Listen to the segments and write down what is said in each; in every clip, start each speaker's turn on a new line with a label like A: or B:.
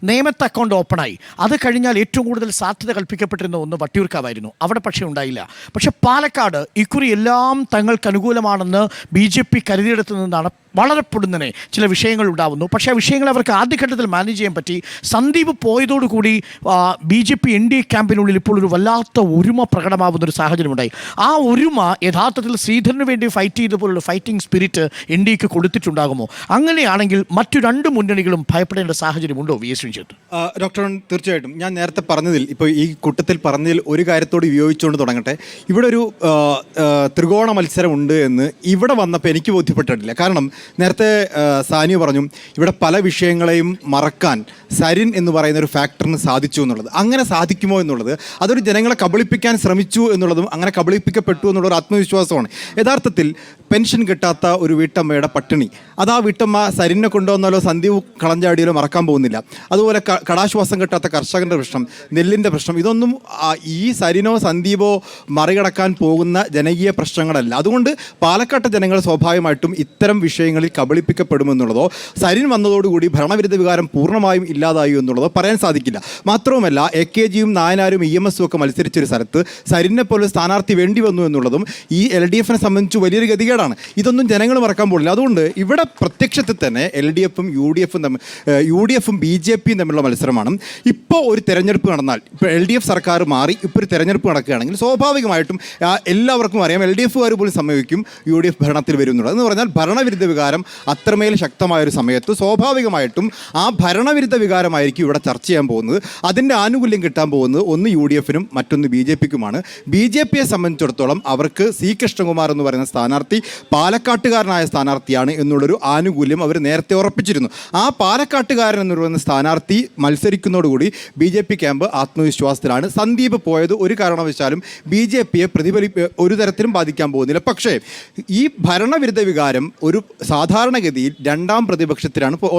A: നേമത്ത് അക്കൗണ്ട് ഓപ്പണായി. അത് കഴിഞ്ഞാൽ ഏറ്റവും കൂടുതൽ സാധ്യത കൽപ്പിക്കപ്പെട്ടിരുന്ന ഒന്ന് വട്ടിയൂർക്കാവായിരുന്നു. അവിടെ പക്ഷേ ഉണ്ടായില്ല. പക്ഷേ പാലക്കാട് ഇക്കുറി എല്ലാം തങ്ങൾക്ക് അനുകൂലമാണെന്ന് BJP കരുതിയെടുത്തു നിന്നാണ് വളരെ പൊടുന്നനെ ചില വിഷയങ്ങൾ ഉണ്ടാവുന്നു. പക്ഷേ ആ വിഷയങ്ങൾ അവർക്ക് ആദ്യഘട്ടത്തിൽ മാനേജ് ചെയ്യാൻ പറ്റി. സന്ദീപ് പോയതോടുകൂടി BJP NDA ക്യാമ്പിനുള്ളിൽ ഇപ്പോൾ ഒരു വല്ലാത്ത ഒരുമ പ്രകടമാവുന്നൊരു സാഹചര്യമുണ്ടായി. ആ ഒരുമ യഥാർത്ഥത്തിൽ ശ്രീധരന് വേണ്ടി ഫൈറ്റ് ചെയ്തപോലുള്ള ഫൈറ്റിംഗ് സ്പിരിറ്റ് NDAക്ക് കൊടുത്തിട്ടുണ്ടാകുമോ? അങ്ങനെയാണെങ്കിൽ മറ്റു രണ്ട് മുന്നണികളും ഭയപ്പെടേണ്ട സാഹചര്യമുണ്ടോ? VS രഞ്ജിത്ത്.
B: ഡോക്ടർ, തീർച്ചയായിട്ടും ഞാൻ നേരത്തെ പറഞ്ഞതിൽ, ഇപ്പോൾ ഈ കൂട്ടത്തിൽ പറഞ്ഞതിൽ ഒരു കാര്യത്തോട് വിയോജിച്ചുകൊണ്ട് തുടങ്ങട്ടെ. ഇവിടെ ഒരു ത്രികോണ മത്സരമുണ്ട് എന്ന് ഇവിടെ വന്നപ്പോൾ എനിക്ക് ബോധ്യപ്പെട്ടിട്ടില്ല. കാരണം നേരത്തെ സാനിയ പറഞ്ഞു ഇവിടെ പല വിഷയങ്ങളെയും മറക്കാൻ സരിൻ എന്ന് പറയുന്ന ഒരു ഫാക്ടറിന് സാധിച്ചു എന്നുള്ളത്. അങ്ങനെ സാധിക്കുമോ എന്നുള്ളത്, അതൊരു ജനങ്ങളെ കബളിപ്പിക്കാൻ ശ്രമിച്ചു എന്നുള്ളതും അങ്ങനെ കബളിപ്പിക്കപ്പെട്ടു എന്നുള്ളൊരു ആത്മവിശ്വാസമാണ്. യഥാർത്ഥത്തിൽ പെൻഷൻ കിട്ടാത്ത ഒരു വീട്ടമ്മയുടെ പട്ടിണി, അത് ആ വീട്ടമ്മ സരിനെ കൊണ്ടുവന്നാലോ സന്ദീപ് കളഞ്ചാടിയാലോ മറക്കാൻ പോകുന്നില്ല. അതുപോലെ കടാശ്വാസം കിട്ടാത്ത കർഷകൻ്റെ പ്രശ്നം, നെല്ലിൻ്റെ പ്രശ്നം, ഇതൊന്നും ഈ സരിനോ സന്ദീപോ മറികടക്കാൻ പോകുന്ന ജനകീയ പ്രശ്നങ്ങളല്ല. അതുകൊണ്ട് പാലക്കാട്ടെ ജനങ്ങൾ സ്വാഭാവികമായിട്ടും ഇത്തരം വിഷയങ്ങളിൽ കബളിപ്പിക്കപ്പെടുമെന്നുള്ളതോ സരിൻ വന്നതോടുകൂടി ഭരണവിരുദ്ധ വികാരം പൂർണ്ണമായും ഇല്ലാതായി എന്നുള്ളതോ പറയാൻ സാധിക്കില്ല. മാത്രവുമല്ല, AKGയും നായനാരും EMSും ഒക്കെ മത്സരിച്ചൊരു സ്ഥലത്ത് സരിനെ പോലെ സ്ഥാനാർത്ഥി വേണ്ടി വന്നു എന്നുള്ളതും ഈ LDFനെ സംബന്ധിച്ച് വലിയൊരു ഗതികേടാണ്. ഇതൊന്നും ജനങ്ങൾ മറക്കാൻ പോകില്ല. അതുകൊണ്ട് ഇവിടെ പ്രത്യക്ഷത്തിൽ തന്നെ LDFും UDFും BJPയും തമ്മിലുള്ള മത്സരമാണ്. ഇപ്പോൾ ഒരു തെരഞ്ഞെടുപ്പ് നടന്നാൽ, ഇപ്പോൾ LDF സർക്കാർ മാറി ഇപ്പോൾ ഒരു തെരഞ്ഞെടുപ്പ് നടക്കുകയാണെങ്കിൽ സ്വാഭാവികമായിട്ടും എല്ലാവർക്കും അറിയാം LDFുകാർ പോലും സമ്മതിക്കും UDF ഭരണത്തിൽ വരും എന്നുള്ളത്. എന്ന് പറഞ്ഞാൽ ഭരണവിരുദ്ധ വികാരം അത്രമേൽ ശക്തമായൊരു സമയത്ത് സ്വാഭാവികമായിട്ടും ആ ഭരണവിരുദ്ധ വികാരമായിരിക്കും ഇവിടെ ചർച്ച ചെയ്യാൻ പോകുന്നത്. അതിൻ്റെ ആനുകൂല്യം കിട്ടാൻ പോകുന്നത് ഒന്ന് UDFനും മറ്റൊന്ന് BJPക്കുമാണ്. BJPയെ സംബന്ധിച്ചിടത്തോളം അവർക്ക് C കൃഷ്ണകുമാർ എന്ന് പറയുന്ന സ്ഥാനാർത്ഥി പാലക്കാട്ടുകാരനായ സ്ഥാനാർത്ഥിയാണ് എന്നുള്ളൊരു ആനുകൂല്യം അവർ നേരത്തെ ഉറപ്പിച്ചിരുന്നു. ആ പാലക്കാട്ടുകാരൻ എന്ന് പറയുന്ന സ്ഥാനാർത്ഥി മത്സരിക്കുന്നതോടുകൂടി BJP ക്യാമ്പ് ആത്മവിശ്വാസത്തിലാണ്. സന്ദീപ് പോയത് ഒരു കാരണവശാലും BJPയെ ഒരു തരത്തിലും ബാധിക്കാൻ പോകുന്നില്ല. പക്ഷേ ഈ ഭരണവിരുദ്ധ വികാരം ഒരു സാധാരണഗതിയിൽ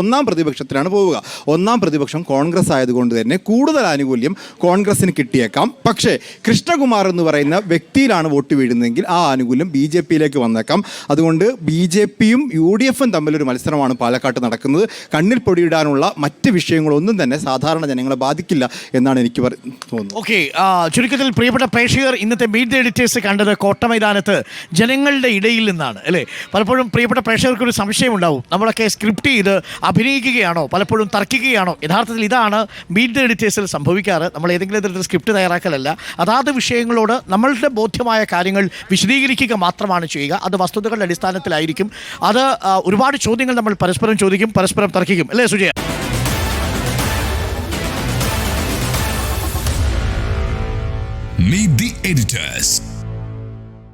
B: ഒന്നാം പ്രതിപക്ഷത്തിലാണ് പോവുക. ഒന്നാം പ്രതിപക്ഷം കോൺഗ്രസ് ആയതുകൊണ്ട് തന്നെ കൂടുതൽ ആനുകൂല്യം കോൺഗ്രസിന് കിട്ടിയേക്കാം. പക്ഷേ കൃഷ്ണകുമാർ എന്ന് പറയുന്ന വ്യക്തിയിലാണ് വോട്ട് വീഴുന്നതെങ്കിൽ ആ ആനുകൂല്യം BJPയിലേക്ക് വന്നേക്കാം. അതുകൊണ്ട് BJPയും UDFും തമ്മിലൊരു മത്സരമാണ് പാലക്കാട്ട് നടക്കുന്നത്. കണ്ണിൽ പൊടിയിടാനുള്ള മറ്റ് വിഷയങ്ങളൊന്നും തന്നെ സാധാരണ ജനങ്ങളെ ബാധിക്കില്ല എന്നാണ് എനിക്ക് തോന്നുന്നത്.
A: ഓക്കെ, ചുരുക്കത്തിൽ പ്രിയപ്പെട്ട പ്രേക്ഷകർ, ഇന്നത്തെ മീറ്റ് ദി എഡിറ്റേഴ്സ് കണ്ടത് കോട്ടമൈതാനത്ത് ജനങ്ങളുടെ ഇടയിൽ നിന്നാണ് അല്ലേ? പലപ്പോഴും പ്രിയപ്പെട്ട പ്രേക്ഷകർക്കൊരു സംശയമുണ്ടാവും, നമ്മളൊക്കെ സ്ക്രിപ്റ്റ് ചെയ്ത് അഭിനയിക്കുകയാണോ, പലപ്പോഴും തർക്കിക്കുകയാണോ? യഥാർത്ഥത്തിൽ ഇതാണ് മീറ്റ് ദി എഡിറ്റേഴ്സിൽ സംഭവിക്കാറ്. നമ്മൾ ഏതെങ്കിലും തരത്തിൽ സ്ക്രിപ്റ്റ് തയ്യാറാക്കലല്ല, അതാത് വിഷയങ്ങളോട് നമ്മളുടെ ബോധ്യമായ കാര്യങ്ങൾ വിശദീകരിക്കുക മാത്രമാണ് ചെയ്യുക. അത് വസ്തുതകളുടെ അടിസ്ഥാനത്തിലായിരിക്കും. അത് ഒരുപാട് ചോദ്യങ്ങൾ നമ്മൾ പരസ്പരം ചോദിക്കും, പരസ്പരം തർക്കിക്കും, അല്ലേ സുജയ?
C: Meet the editors.